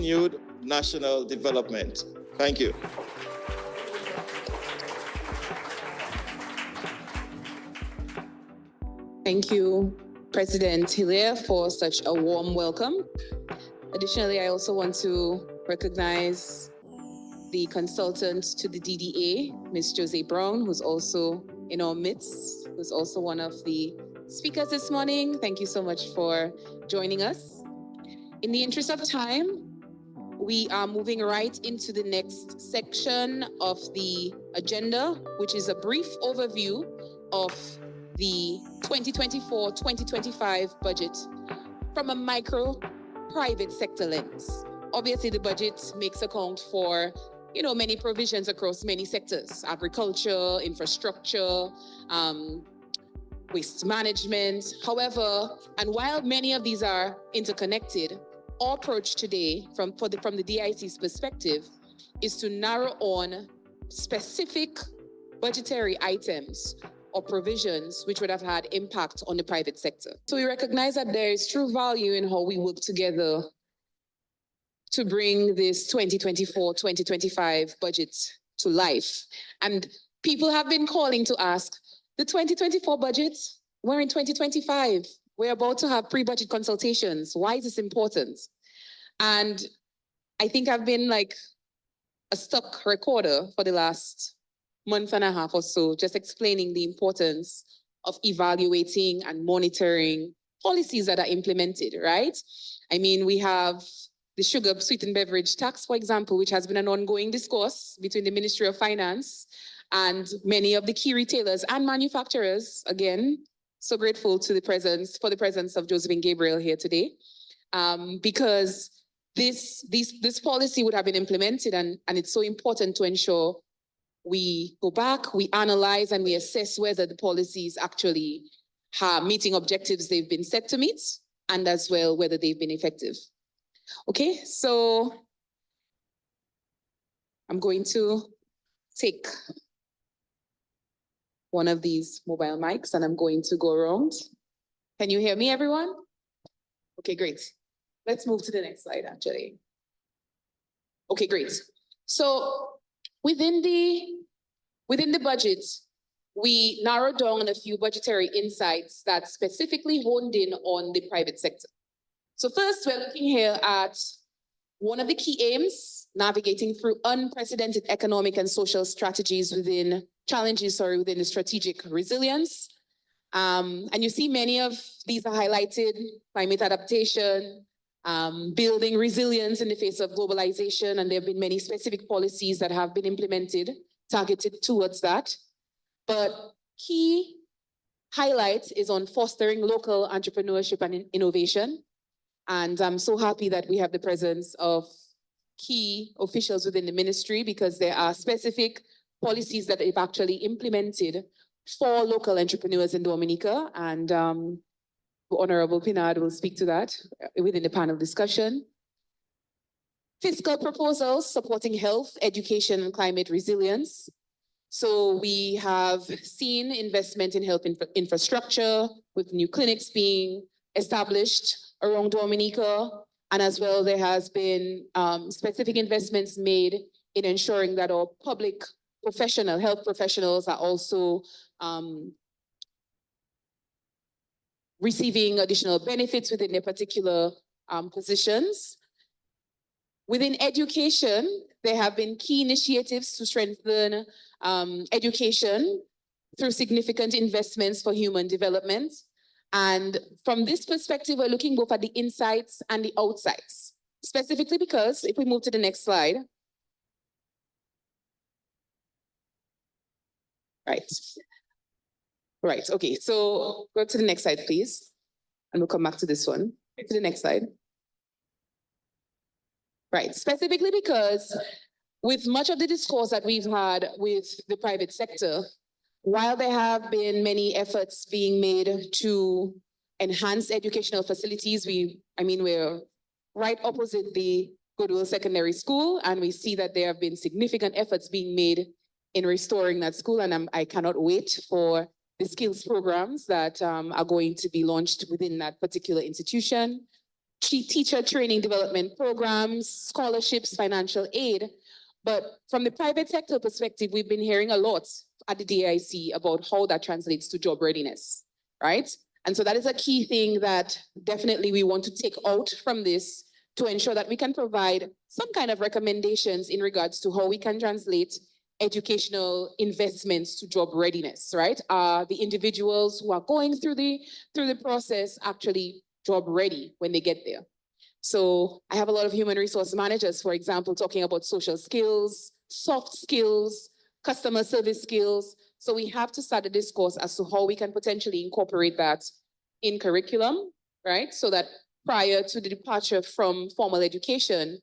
continued national development. Thank you. Thank you, President Hilaire, for such a warm welcome. Additionally, I also want to recognize the consultant to the DDA, Ms. Jose Brown, who's also in our midst, who's also one of the speakers this morning. Thank you so much for joining us. In the interest of time, we are moving right into the next section of the agenda, which is a brief overview of the 2024-2025 budget from a micro private sector lens. Obviously, the budget makes account for, many provisions across many sectors: agriculture, infrastructure, waste management. However, and while many of these are interconnected, our approach today from the DAIC's perspective is to narrow on specific budgetary items or provisions which would have had impact on the private sector. So we recognize that there is true value in how we work together to bring this 2024-2025 budget to life. And people have been calling to ask, the 2024 budget, we're in 2025. We're about to have pre-budget consultations. Why is this important? And I think I've been like a stuck recorder for the last month and a half or so, just explaining the importance of evaluating and monitoring policies that are implemented, right? I mean, we have the sugar sweetened beverage tax, for example, which has been an ongoing discourse between the Ministry of Finance and many of the key retailers and manufacturers. Again, so grateful to for the presence of Josephine Gabriel here today, because this policy would have been implemented, and it's so important to ensure we go back, we analyze, and we assess whether the policies actually are meeting objectives they've been set to meet, and as well whether they've been effective. Okay, so I'm going to take one of these mobile mics and I'm going to go around. Can you hear me, everyone? Okay, great. Let's move to the next slide, actually. Okay, great. So within the budget, we narrowed down a few budgetary insights that specifically honed in on the private sector. So first, we're looking here at one of the key aims, navigating through unprecedented economic and social strategies within the strategic resilience. And you see many of these are highlighted: climate adaptation, building resilience in the face of globalization, and there have been many specific policies that have been implemented, targeted towards that. But key highlight is on fostering local entrepreneurship and innovation. And I'm so happy that we have the presence of key officials within the ministry, because there are specific policies that they've actually implemented for local entrepreneurs in Dominica. And Honorable Pinard will speak to that within the panel discussion. Fiscal proposals supporting health, education, and climate resilience. So we have seen investment in health infrastructure, with new clinics being established around Dominica. And as well, there has been specific investments made in ensuring that our public health professionals are also receiving additional benefits within their particular positions. Within education, there have been key initiatives to strengthen education through significant investments for human development. And from this perspective, we're looking both at the insights and the outsides, specifically because if we move to the next slide. Right, okay, so go to the next slide, please. And we'll come back to this one. To the next slide. Right, specifically because with much of the discourse that we've had with the private sector, while there have been many efforts being made to enhance educational facilities, we're right opposite the Goodwill Secondary School, and we see that there have been significant efforts being made in restoring that school, and I cannot wait for the skills programs that are going to be launched within that particular institution. teacher training development programs, scholarships, financial aid. But from the private sector perspective, we've been hearing a lot at the DAIC about how that translates to job readiness, right? And so that is a key thing that definitely we want to take out from this to ensure that we can provide some kind of recommendations in regards to how we can translate educational investments to job readiness, right? The individuals who are going through the process actually job ready when they get there. So I have a lot of human resource managers, for example, talking about social skills, soft skills, customer service skills. So we have to start a discourse as to how we can potentially incorporate that in curriculum, right? So that prior to the departure from formal education,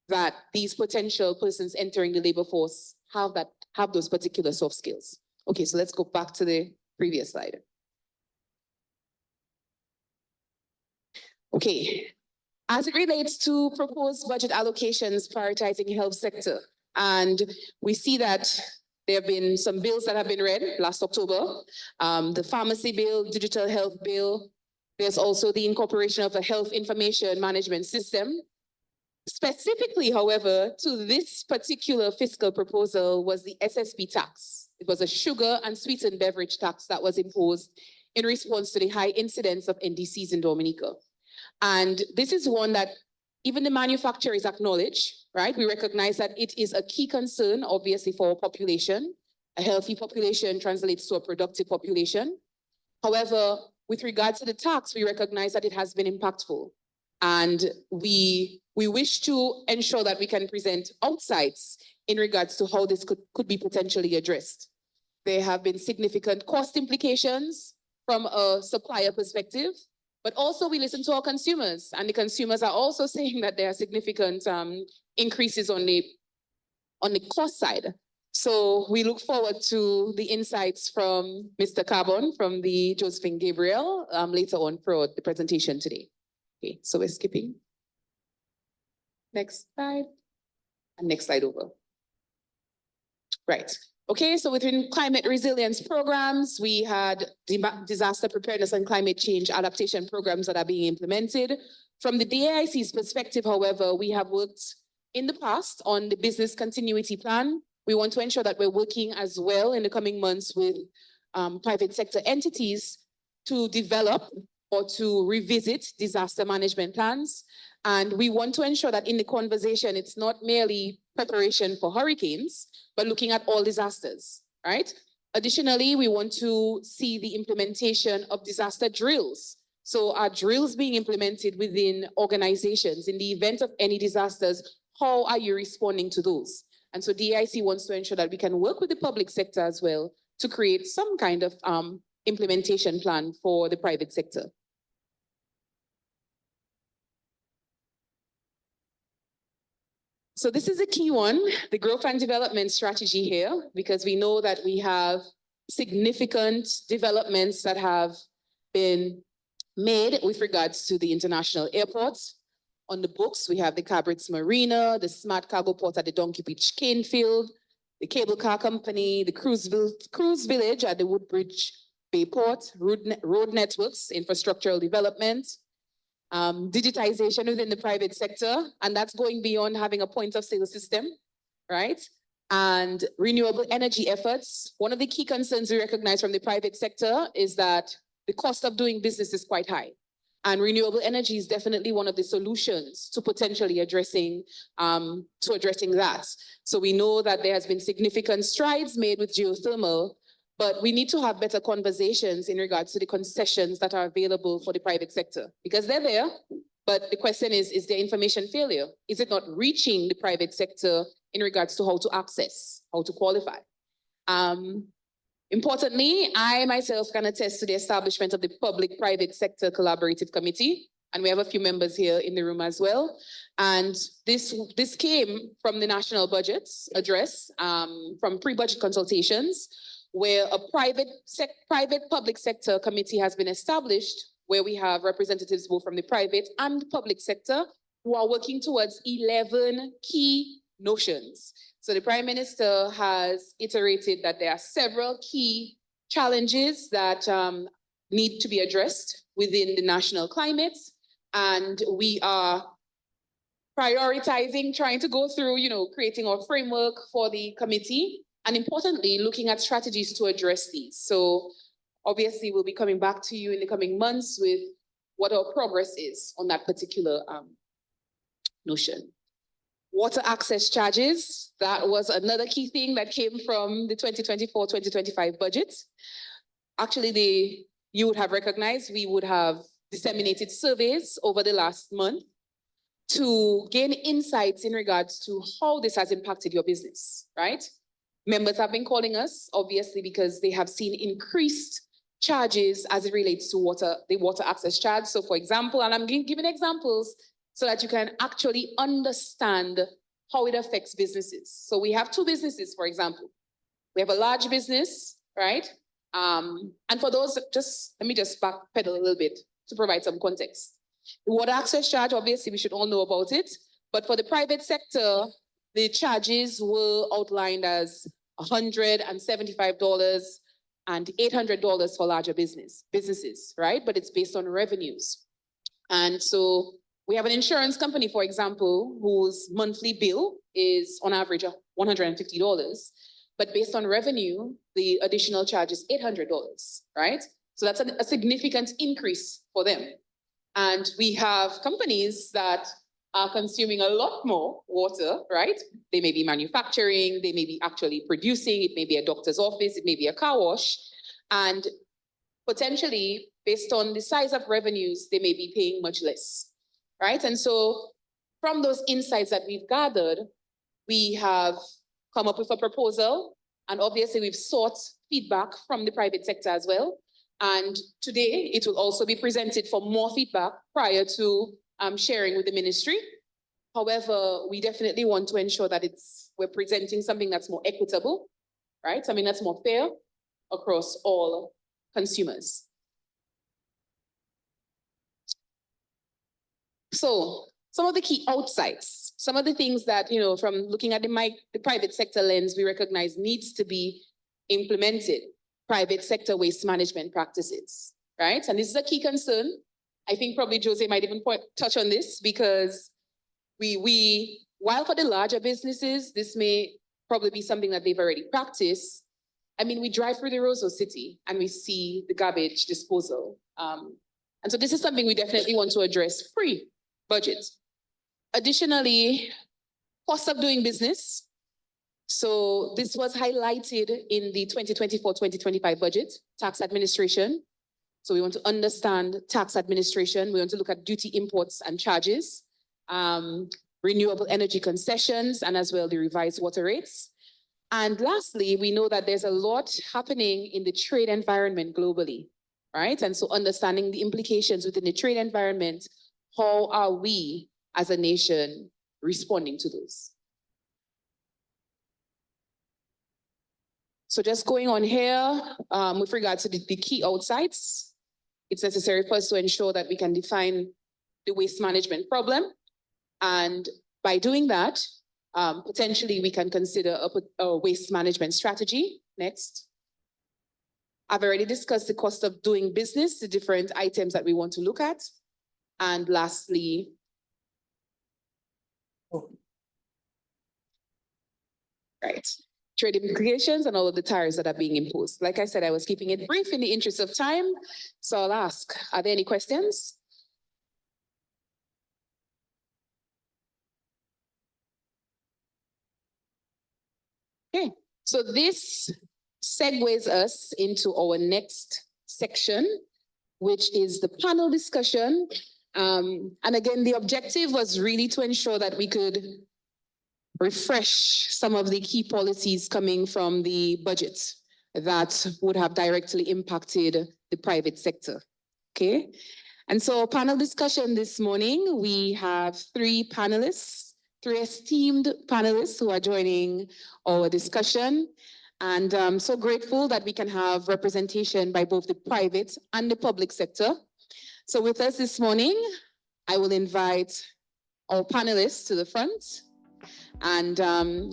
that these potential persons entering the labor force have those particular soft skills. Okay, so let's go back to the previous slide. Okay, as it relates to proposed budget allocations prioritizing health sector, and we see that there have been some bills that have been read last October, the pharmacy bill, digital health bill. There's also the incorporation of a health information management system. Specifically, however, to this particular fiscal proposal was the SSB tax. It was a sugar and sweetened beverage tax that was imposed in response to the high incidence of NDCs in Dominica. And this is one that even the manufacturers acknowledge, right? We recognize that it is a key concern, obviously, for our population. A healthy population translates to a productive population. However, with regard to the tax, we recognize that it has been impactful. And we wish to ensure that we can present outsides in regards to how this could be potentially addressed. There have been significant cost implications from a supplier perspective, but also we listen to our consumers, and the consumers are also saying that there are significant increases on the cost side. So we look forward to the insights from Mr. Carbon from the Josephine Gabriel later on throughout the presentation today. Okay, so we're skipping. Next slide. And next slide over. Right. Okay, so within climate resilience programs, we had disaster preparedness and climate change adaptation programs that are being implemented. From the DAIC's perspective, however, we have worked in the past on the business continuity plan. We want to ensure that we're working as well in the coming months with private sector entities to develop or to revisit disaster management plans. And we want to ensure that in the conversation, it's not merely preparation for hurricanes, but looking at all disasters, right? Additionally, we want to see the implementation of disaster drills. So are drills being implemented within organizations in the event of any disasters? How are you responding to those? And so DAIC wants to ensure that we can work with the public sector as well to create some kind of implementation plan for the private sector. So this is a key one, the growth and development strategy here, because we know that we have significant developments that have been made with regards to the international airports. On the books, we have the Cabritz Marina, the Smart Cargo Port at the Donkey Beach Canefield, the Cable Car Company, the Cruise Village at the Woodbridge Bay Port, road networks, infrastructural development, digitization within the private sector, and that's going beyond having a point of sale system, right? And renewable energy efforts. One of the key concerns we recognize from the private sector is that the cost of doing business is quite high. And renewable energy is definitely one of the solutions to potentially addressing that. So we know that there has been significant strides made with geothermal, but we need to have better conversations in regards to the concessions that are available for the private sector, because they're there. But the question is there information failure? Is it not reaching the private sector in regards to how to access, how to qualify? Importantly, I myself can attest to the establishment of the Public-Private Sector Collaborative Committee, and we have a few members here in the room as well. And this came from the National Budget Address, from pre-budget consultations, where a private-public sector committee has been established, where we have representatives both from the private and public sector who are working towards 11 key notions. So the Prime Minister has iterated that there are several key challenges that need to be addressed within the national climate. And we are prioritizing, trying to go through, creating our framework for the committee, and importantly, looking at strategies to address these. So obviously, we'll be coming back to you in the coming months with what our progress is on that particular notion. Water access charges, that was another key thing that came from the 2024-2025 budget. Actually, you would have recognized, we would have disseminated surveys over the last month to gain insights in regards to how this has impacted your business, right? Members have been calling us, obviously, because they have seen increased charges as it relates to the water access charge. So for example, and I'm giving examples so that you can actually understand how it affects businesses. So we have two businesses, for example. We have a large business, right? And for those, let me just backpedal a little bit to provide some context. The water access charge, obviously, we should all know about it. But for the private sector, the charges were outlined as $175 and $800 for larger businesses, right? But it's based on revenues. And so we have an insurance company, for example, whose monthly bill is on average $150. But based on revenue, the additional charge is $800, right? So that's a significant increase for them. And we have companies that are consuming a lot more water, right? They may be manufacturing, they may be actually producing, it may be a doctor's office, it may be a car wash. And potentially, based on the size of revenues, they may be paying much less, right? And so from those insights that we've gathered, we have come up with a proposal. And obviously, we've sought feedback from the private sector as well. And today, it will also be presented for more feedback prior to sharing with the ministry. However, we definitely want to ensure that we're presenting something that's more equitable, right? Something that's more fair across all consumers. So some of the key outsides, some of the things that, from looking at the private sector lens, we recognize needs to be implemented. Private sector waste management practices, right? And this is a key concern. I think probably Jose might even touch on this because while for the larger businesses, this may probably be something that they've already practiced. I mean, we drive through the Roseau City and we see the garbage disposal. And so this is something we definitely want to address pre-budget. Additionally, cost of doing business. So this was highlighted in the 2024-2025 budget, tax administration. So we want to understand tax administration. We want to look at duty imports and charges, renewable energy concessions, and as well the revised water rates. And lastly, we know that there's a lot happening in the trade environment globally, right? And so understanding the implications within the trade environment, how are we as a nation responding to those? So just going on here, with regard to the key outsides, it's necessary for us to ensure that we can define the waste management problem. And by doing that, potentially we can consider a waste management strategy. Next. I've already discussed the cost of doing business, the different items that we want to look at. And lastly, trade implications and all of the tariffs that are being imposed. Like I said, I was keeping it brief in the interest of time. So I'll ask, are there any questions? Okay, so this segues us into our next section, which is the panel discussion. And again, the objective was really to ensure that we could refresh some of the key policies coming from the budget that would have directly impacted the private sector, okay? And so panel discussion this morning, we have three esteemed panelists who are joining our discussion. And I'm so grateful that we can have representation by both the private and the public sector. So with us this morning, I will invite our panelists to the front. And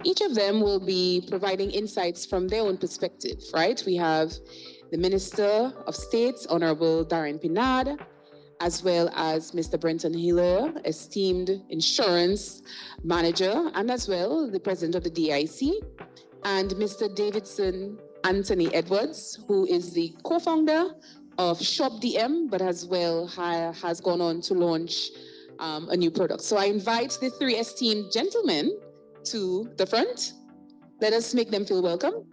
each of them will be providing insights from their own perspective, right? We have the Minister of State, Honorable Darren Pinard, as well as Mr. Brenton Hiller, esteemed insurance manager, and as well the president of the DAIC, and Mr. Davidson Anthony Edwards, who is the co-founder of Shop DM, but as well has gone on to launch a new product. So I invite the three esteemed gentlemen to the front. Let us make them feel welcome.